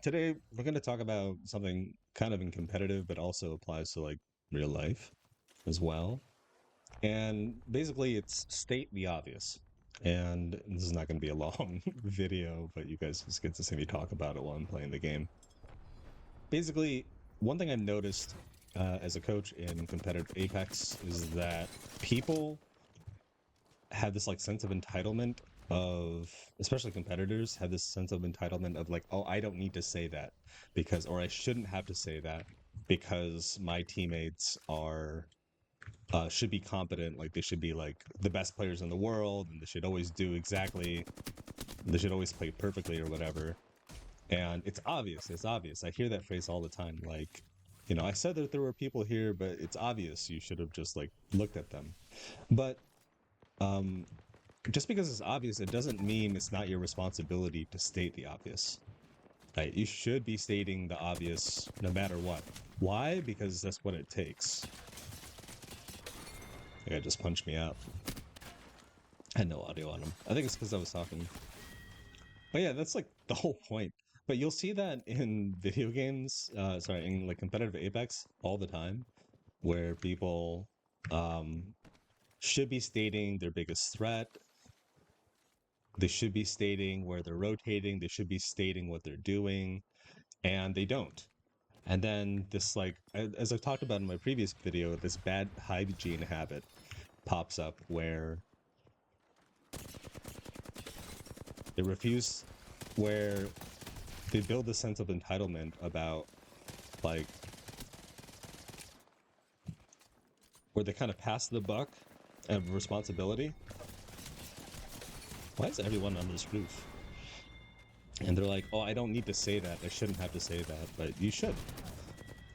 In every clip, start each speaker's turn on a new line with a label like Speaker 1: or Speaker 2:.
Speaker 1: Today we're going to talk about something kind of in competitive, but also applies to like real life as well. And basically, it's state the obvious. And this is not going to be a long video, but you guys just get to see me talk about it while I'm playing the game. Basically, one thing I've noticed as a coach in competitive Apex is that people have this like sense of entitlement of, especially competitors have this sense of entitlement of like, oh, I don't need to say that because, or I shouldn't have to say that because my teammates are should be competent, like they should be like the best players in the world, and they should always do exactly, they should always play perfectly or whatever. And it's obvious, I hear that phrase all the time, like, I said that there were people here, but it's obvious you should have just like looked at them. But um just because it's obvious, it doesn't mean it's not your responsibility to state the obvious. Right? You should be stating the obvious no matter what. Why? Because that's what it takes. The guy just punched me out. I had no audio on him. I think it's because I was talking. But yeah, that's like the whole point. But you'll see that in video games, sorry, in like competitive Apex all the time, where people um, should be stating their biggest threat. They should be stating where they're rotating. They should be stating what they're doing, and they don't. And then this, like, as I talked about in my previous video, this bad hygiene habit pops up where they refuse, where they build a sense of entitlement about, like, where they kind of pass the buck of responsibility. Why is everyone on this roof? And they're like, oh, I don't need to say that. I shouldn't have to say that, but you should.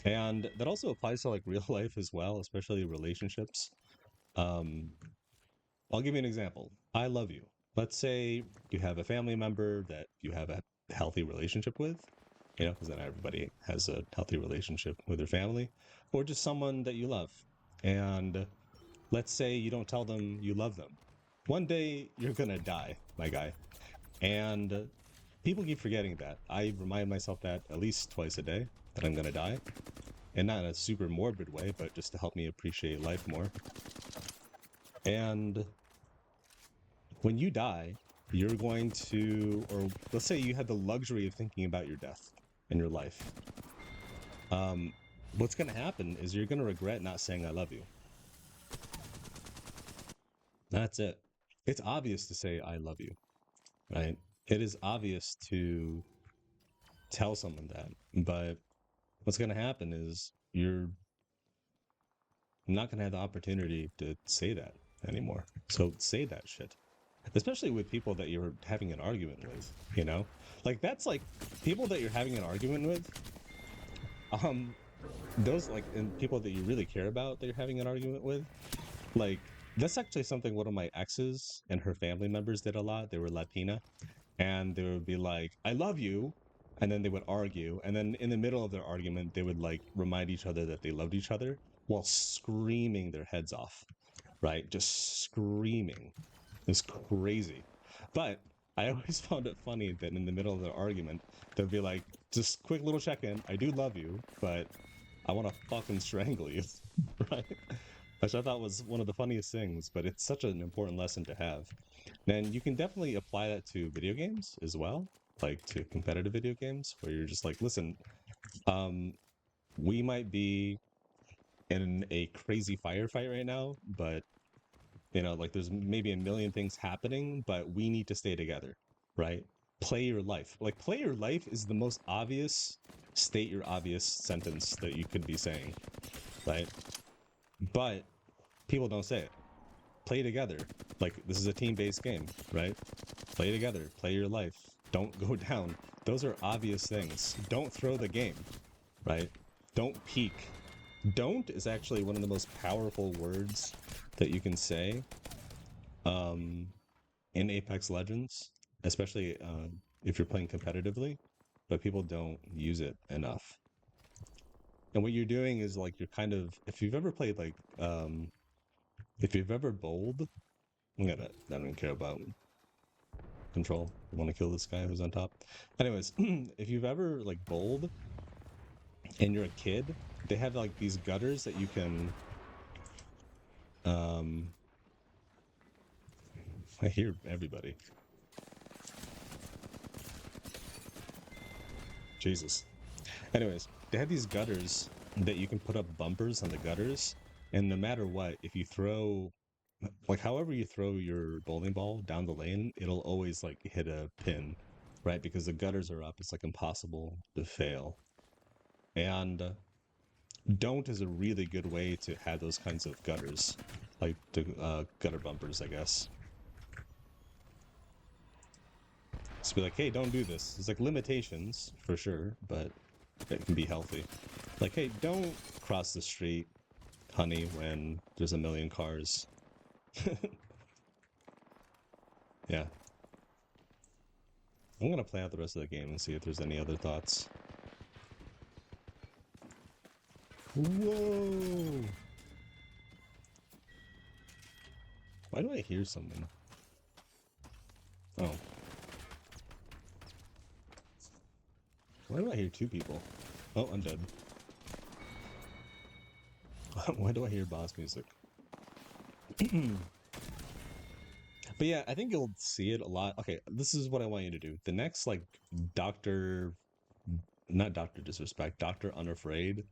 Speaker 1: And that also applies to like real life as well, especially relationships. Um, I'll give you an example. I love you. Let's say you have a family member that you have a healthy relationship with, because not everybody has a healthy relationship with their family, or just someone that you love. And let's say you don't tell them you love them. One day you're going to die, my guy. And people keep forgetting that. I remind myself that at least twice a day that I'm going to die. And not in a super morbid way, but just to help me appreciate life more. And when you die, you're going to, or let's say you had the luxury of thinking about your death and your life. Um, what's going to happen is you're going to regret not saying I love you. That's it. It's obvious to say I love you, right? It is obvious to tell someone that, but what's going to happen is you're not going to have the opportunity to say that anymore. So say that shit. Especially with people that you're having an argument with. Like that's like people that you're having an argument with, um, those like and people that you really care about that you're having an argument with, like that's actually something one of my exes and her family members did a lot. They were Latina, and they would be like, I love you. And then they would argue. And then in the middle of their argument, they would like remind each other that they loved each other while screaming their heads off, right? Just screaming. It's crazy. But I always found it funny that in the middle of their argument, they'd be like, just quick little check in. I do love you, but I want to fucking strangle you, right? Which I thought was one of the funniest things, but it's such an important lesson to have. And you can definitely apply that to video games as well, like to competitive video games, where you're just like, listen, um, we might be in a crazy firefight right now, but like there's maybe a million things happening, but we need to stay together, right? Play your life. Like, play your life is the most obvious, state your obvious sentence that you could be saying, right? But people don't say it. Play together. Like, this is a team based game, right? Play together. Play your life. Don't go down. Those are obvious things. Don't throw the game, right? Don't peek. Don't is actually one of the most powerful words that you can say. Um, in Apex Legends, especially if you're playing competitively, but people don't use it enough. And what you're doing is like you're kind of, if you've ever played like if you've ever bowled, I don't care about control. You want to kill this guy who's on top. Anyways, if you've ever like bowled and you're a kid, they have like these gutters that you can I hear everybody. Jesus. Anyways, they have these gutters that you can put up bumpers on the gutters, and no matter what, if you throw like however you throw your bowling ball down the lane, it'll always like hit a pin, right? Because the gutters are up, it's like impossible to fail. And don't is a really good way to have those kinds of gutters, like the gutter bumpers, I guess. Just be like, hey, don't do this. It's like limitations for sure, but it can be healthy. Like, hey, don't cross the street, honey, when there's a million cars. Yeah. I'm gonna play out the rest of the game and see if there's any other thoughts. Whoa! Why do I hear something? Oh. Why do I hear two people? Oh, I'm dead. Why do I hear boss music? But yeah, I think you'll see it a lot. Okay, this is what I want you to do. The next, like, not Dr. Disrespect, Dr. Unafraid,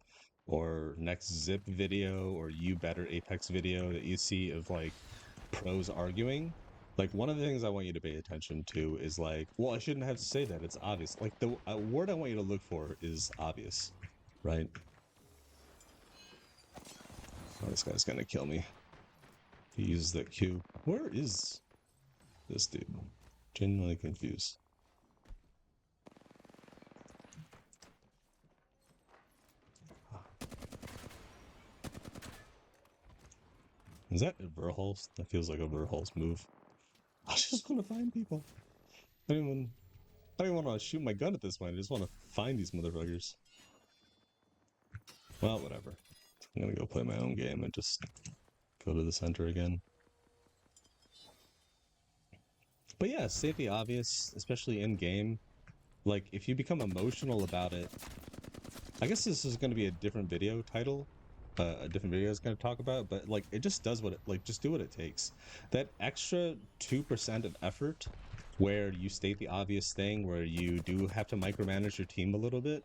Speaker 1: or next Zip video, or You Better Apex video that you see of, like, pros arguing, like, one of the things I want you to pay attention to is, like, well, I shouldn't have to say that. It's obvious. Like, the word I want you to look for is obvious, right? Oh, this guy's gonna kill me. He uses that Q. Where is this dude? Genuinely confused. Is that a Verhulst? That feels like a Verhulst move. I just want to find people. I don't even want to shoot my gun at this point. I just want to find these motherfuckers. Well, whatever. I'm gonna go play my own game and just go to the center again. But yeah, state the obvious, especially in game. Like, if you become emotional about it, I guess this is going to be a different video title. A different video is going to talk about, but like, it just does what it, like, just do what it takes. That extra 2% of effort where you state the obvious thing, where you do have to micromanage your team a little bit,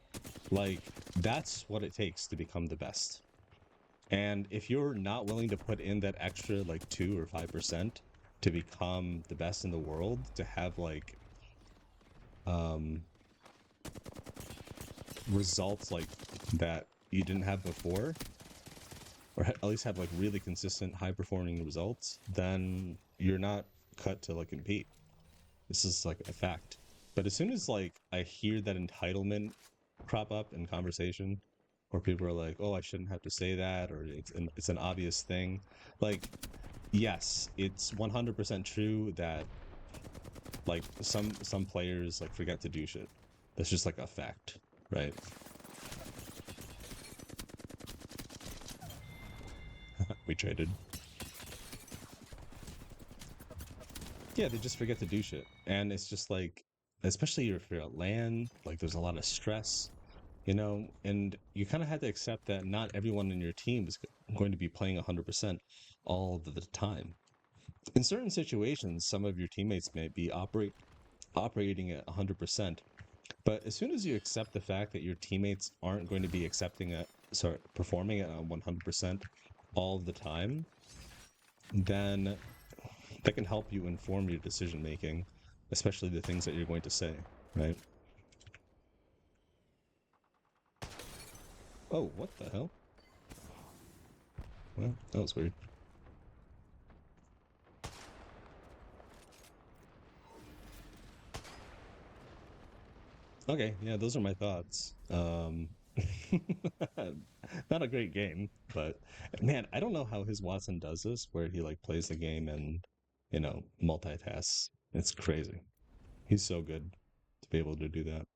Speaker 1: like, that's what it takes to become the best. And if you're not willing to put in that extra, like, 2 or 5% to become the best in the world, to have, like, results like that you didn't have before, or at least have like really consistent high performing results, then you're not cut to like compete. This is like a fact. But as soon as like I hear that entitlement crop up in conversation, or people are like, oh, I shouldn't have to say that, or it's an obvious thing, like, yes, it's 100% true that like some players like forget to do shit. That's just like a fact, right? We traded. Yeah, they just forget to do shit. And it's just like, especially if you're at LAN, like there's a lot of stress, you know, and you kind of had to accept that not everyone in your team is going to be playing 100% all the time. In certain situations, some of your teammates may be operating at 100%. But as soon as you accept the fact that your teammates aren't going to be performing at 100% all the time, then that can help you inform your decision making, especially the things that you're going to say, right? Oh, what the hell? Well, that was weird. Okay, yeah, those are my thoughts. Not a great game, but man, I don't know how his Watson does this, where he like plays the game and, you know, multitasks. It's crazy. He's so good to be able to do that.